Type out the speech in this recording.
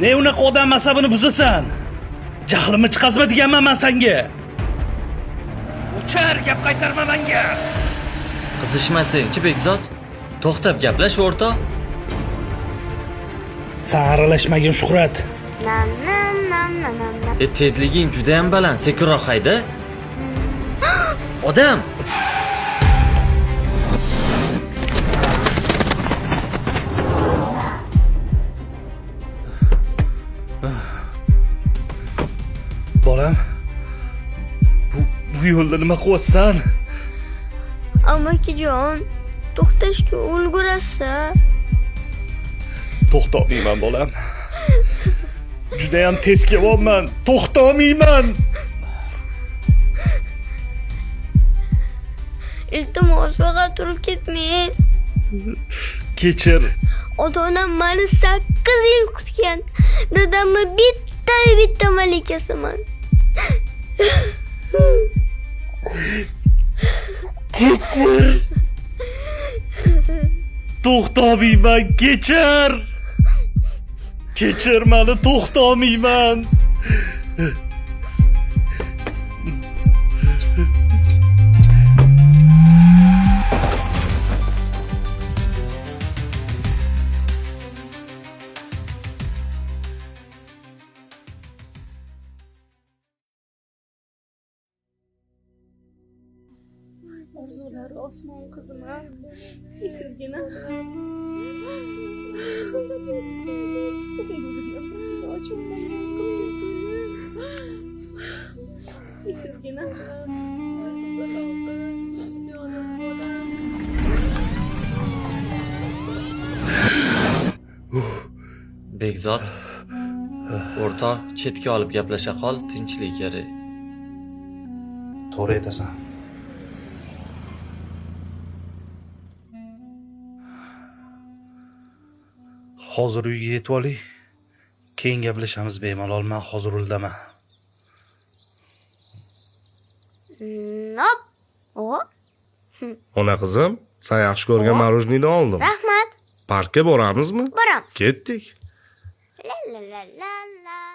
Ne unaqa odam asabini buzasan? Jahlimni chiqazma deganman men senga. O'char, gap qaytarma menga. Qizishmasang-chi Bekzod. To'xtab gaplash o'rtoq. Sen aralashmagin Shuhrat. Nam. Tezliging juda ham baland, sekinroq hayda. Odam. Bolam. Bu yo'lda nima qilyapsan? Amakijon, to'xtashga ulgurasa. To'xtamayman bolam. Juda ham tez kelyapman. To'xtamayman. Iltimos, faqat turib ketmang. Kechir. Ota-onam meni 8 yil kutgan. Dadamni bitta malikasiman. Kechir. To'xtamayman, kechir. Kechir meni, to'xtamayman. Orzular osmon qizima, sizgina. Sizgina. Bekzod. O'rtoq, chetga olib gaplasha qol, tinchlik kerak. To'g'ri aytasan. Hozir uyga yetib oling. Keyin gaplashamiz bemalol. Men hozir uldaman. Nop. O. Ona qizim, sen yaxshi ko'rgan marojniyni oldim. Rahmat. Parkka boramizmi? Boramiz. Ketdik. La.